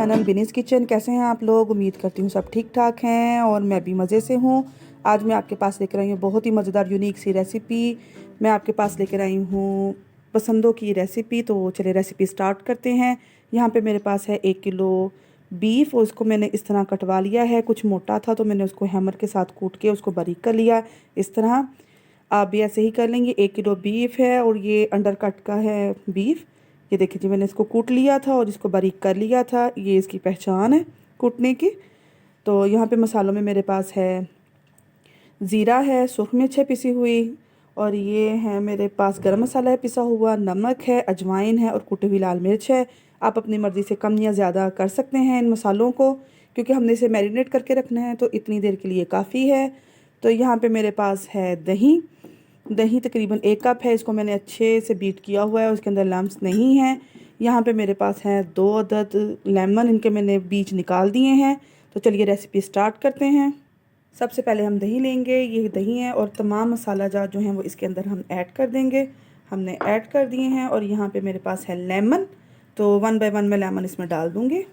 Channel बिनीज़ kitchen. कैसे हैं आप लोग? उम्मीद करती हूँ सब ठीक ठाक हैं और मैं भी मज़े से हूँ। आज मैं आपके पास लेकर आई हूँ बहुत ही मज़ेदार यूनिक सी रेसिपी। मैं आपके पास लेकर आई हूँ पसंदों की रेसिपी। तो चलिए रेसिपी स्टार्ट करते हैं। यहाँ पे मेरे पास है 1 किलो बीफ और उसको मैंने इस तरह कटवा लिया है। कुछ मोटा था तो मैंने उसको हैमर के साथ कूट के उसको बारीक कर लिया। इस तरह आप भी ऐसे ही कर लेंगे। 1 किलो बीफ है और ये अंडर कट का है बीफ। ये देखिए जी, मैंने इसको कूट लिया था और इसको बारीक कर लिया था। ये इसकी पहचान है कूटने की। तो यहाँ पे मसालों में मेरे पास है ज़ीरा है, सूखी मिर्च है पिसी हुई, और ये है मेरे पास गरम मसाला है पिसा हुआ, नमक है, अजवाइन है और कुटी हुई लाल मिर्च है। आप अपनी मर्ज़ी से कम या ज़्यादा कर सकते हैं इन मसालों को, क्योंकि हमने इसे मैरिनेट करके रखना है तो इतनी देर के लिए काफ़ी है। तो यहाँ पे मेरे पास है दही। दही तकरीबन 1 कप है। इसको मैंने अच्छे से बीट किया हुआ है, उसके अंदर लम्स नहीं हैं। यहाँ पे मेरे पास हैं 2 अदद लेमन, इनके मैंने बीज निकाल दिए हैं। तो चलिए रेसिपी स्टार्ट करते हैं। सबसे पहले हम दही लेंगे, ये दही है और तमाम मसाला जात जो हैं वो इसके अंदर हम ऐड कर देंगे। हमने ऐड कर दिए हैं और यहाँ पे मेरे पास है लेमन, तो 1 बाय 1 मैं लेमन इसमें डाल दूँगी।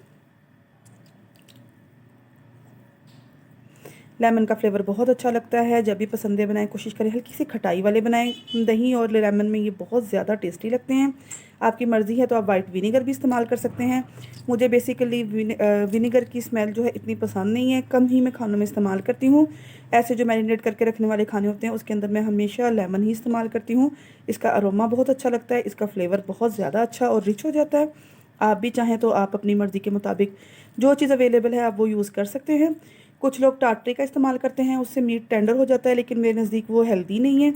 लेमन का फ्लेवर बहुत अच्छा लगता है। जब भी पसंदे बनाएं कोशिश करें हल्की सी खटाई वाले बनाएं। दही और लेमन में ये बहुत ज़्यादा टेस्टी लगते हैं। आपकी मर्ज़ी है तो आप वाइट विनेगर भी इस्तेमाल कर सकते हैं। मुझे बेसिकली विनेगर की स्मेल जो है इतनी पसंद नहीं है, कम ही मैं खानों में इस्तेमाल करती हूँ। ऐसे जो मैरिनेट करके रखने वाले खाने होते हैं उसके अंदर मैं हमेशा लेमन ही इस्तेमाल करती हूँ। इसका अरोमा बहुत अच्छा लगता है, इसका फ्लेवर बहुत ज़्यादा अच्छा और रिच हो जाता है। आप भी चाहें तो आप अपनी मर्ज़ी के मुताबिक जो चीज़ अवेलेबल है आप वो यूज़ कर सकते हैं। कुछ लोग टाटरी का इस्तेमाल करते हैं, उससे मीट टेंडर हो जाता है, लेकिन मेरे नज़दीक वो हेल्दी नहीं है,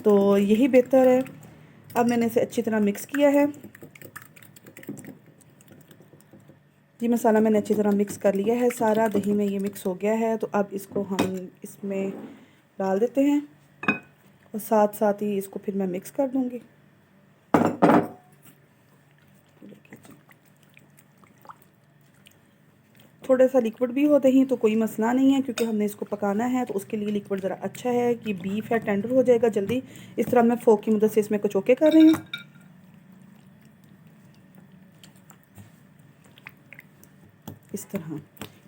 तो यही बेहतर है। अब मैंने इसे अच्छी तरह मिक्स किया है। ये मसाला मैंने अच्छी तरह मिक्स कर लिया है, सारा दही में ये मिक्स हो गया है। तो अब इसको हम इसमें डाल देते हैं और साथ साथ ही इसको फिर मैं मिक्स कर दूँगी। थोड़ा सा लिक्विड भी हो दही तो कोई मसला नहीं है, क्योंकि हमने इसको पकाना है तो उसके लिए लिक्विड ज़रा अच्छा है कि बीफ है टेंडर हो जाएगा जल्दी। इस तरह मैं फोक की मदद से इसमें कचौके कर रही हूँ। इस तरह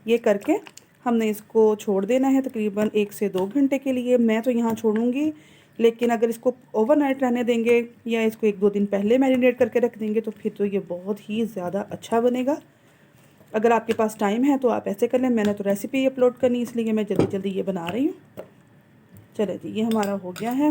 ये करके हमने इसको छोड़ देना है तकरीबन 1 से 2 घंटे के लिए। मैं तो यहाँ छोड़ूंगी, लेकिन अगर इसको ओवरनाइट रहने देंगे या इसको 1-2 दिन पहले मैरिनेट करके रख देंगे तो फिर तो ये बहुत ही ज़्यादा अच्छा बनेगा। अगर आपके पास टाइम है तो आप ऐसे कर लें। मैंने तो रेसिपी अपलोड करनी इसलिए मैं जल्दी जल्दी ये बना रही हूँ। चले जी, ये हमारा हो गया है।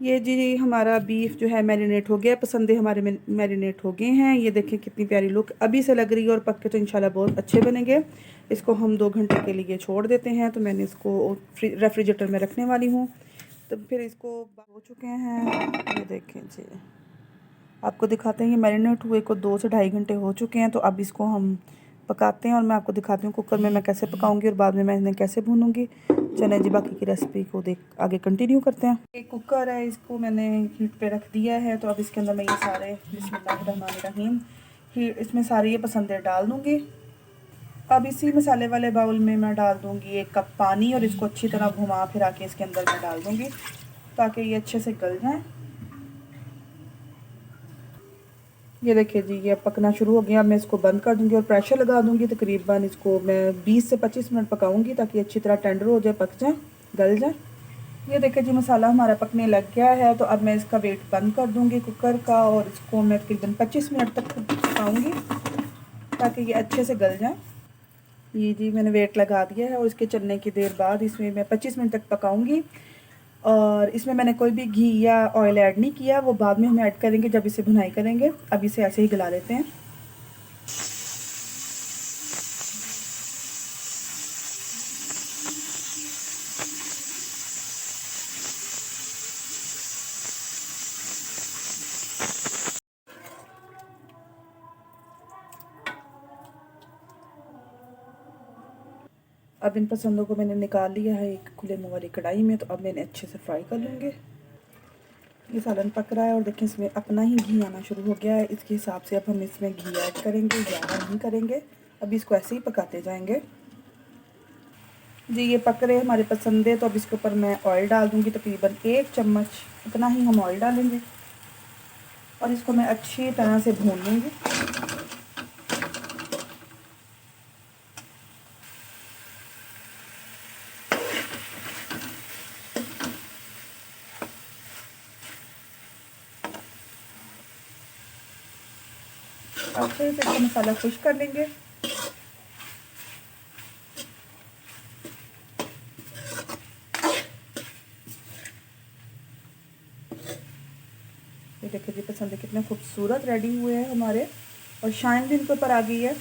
ये जी हमारा बीफ जो है मैरिनेट हो गया, पसंदे हमारे मैरिनेट हो गए हैं। ये देखें कितनी प्यारी लुक अभी से लग रही है और पक के तो इंशाल्लाह बहुत अच्छे बनेंगे। इसको हम 2 घंटे के लिए छोड़ देते हैं। तो मैंने इसको रेफ्रिजरेटर में रखने वाली हूँ। तो फिर इसको हो चुके हैं, ये देखें जी, आपको दिखाते हैं। ये मैरिनेट हुए को 2 से ढाई घंटे हो चुके हैं। तो अब इसको हम पकाते हैं और मैं आपको दिखाती हूँ कुकर में मैं कैसे पकाऊंगी और बाद में मैं इन्हें कैसे भूनूंगी। चलें जी, बाकी की रेसिपी को आगे कंटिन्यू करते हैं। एक कुकर है, इसको मैंने हीट पे रख दिया है। तो अब इसके अंदर मैं ये सारे बिस्मिल्लाहिर्रहमानिर्रहीम इसमें सारे ये पसंदे डाल दूँगी। अब इसी मसाले वाले बाउल में मैं डाल दूँगी 1 कप पानी और इसको अच्छी तरह घुमा फिरा के इसके अंदर मैं डाल दूँगी ताकि ये अच्छे से गल जाएँ। ये देखिए जी, ये पकना शुरू हो गया। मैं इसको बंद कर दूंगी और प्रेशर लगा दूंगी। तकरीबन इसको मैं 20 से 25 मिनट पकाऊंगी ताकि अच्छी तरह टेंडर हो जाए, पक जाए, गल जाए। ये देखिए जी, मसाला हमारा पकने लग गया है। तो अब मैं इसका वेट बंद कर दूंगी कुकर का और इसको मैं तकरीबन 25 मिनट तक पकाऊंगी ताकि ये अच्छे से गल जाए। ये जी मैंने वेट लगा दिया है और इसके चलने की देर बाद इसमें मैं 25 मिनट तक पकाऊंगी। और इसमें मैंने कोई भी घी या ऑयल ऐड नहीं किया, वो बाद में हम ऐड करेंगे जब इसे भुनाई करेंगे। अब इसे ऐसे ही गला लेते हैं। अब इन पसंदों को मैंने निकाल लिया है एक खुले मुँह वाली कढ़ाई में। तो अब मैंने अच्छे से फ्राई कर लूँगी। ये सालन पक रहा है और देखिए इसमें अपना ही घी आना शुरू हो गया है। इसके हिसाब से अब हम इसमें घी ऐड करेंगे, ज़्यादा नहीं करेंगे। अभी इसको ऐसे ही पकाते जाएंगे जी। ये पक रहे हमारे पसंदे। तो अब इसके ऊपर मैं ऑयल डाल दूँगी, तकरीबन 1 चम्मच इतना ही हम ऑयल डालेंगे और इसको मैं अच्छी तरह से भून लूँगी। अच्छे से इसका मसाला खुश कर लेंगे। ये देखिए जी पसंद कितने खूबसूरत रेडी हुए हैं हमारे, और शाइन भी इनके ऊपर आ गई है।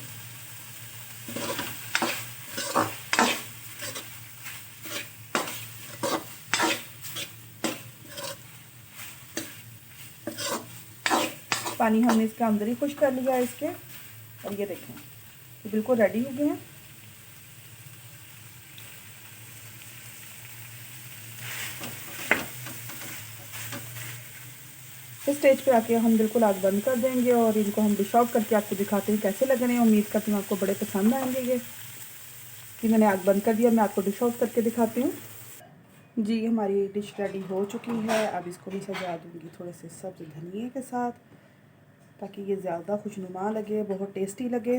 पानी हमने इसके अंदर ही खुश कर लिया है इसके, और ये देखें ये बिल्कुल रेडी हो गए हैं। इस स्टेज पे आके हम बिल्कुल आग बंद कर देंगे और इनको हम डिश आउट करके आपको दिखाते हैं कैसे लग रहे हैं। उम्मीद करती हूँ आपको बड़े पसंद आएंगे ये। कि मैंने आग बंद कर दिया, मैं आपको डिश आउट करके दिखाती हूँ। जी हमारी डिश रेडी हो चुकी है। अब इसको भी सजा दूँगी थोड़े से सब्ज़ धनिए के साथ, ताकि ये ज़्यादा खुशनुमा लगे, बहुत टेस्टी लगे।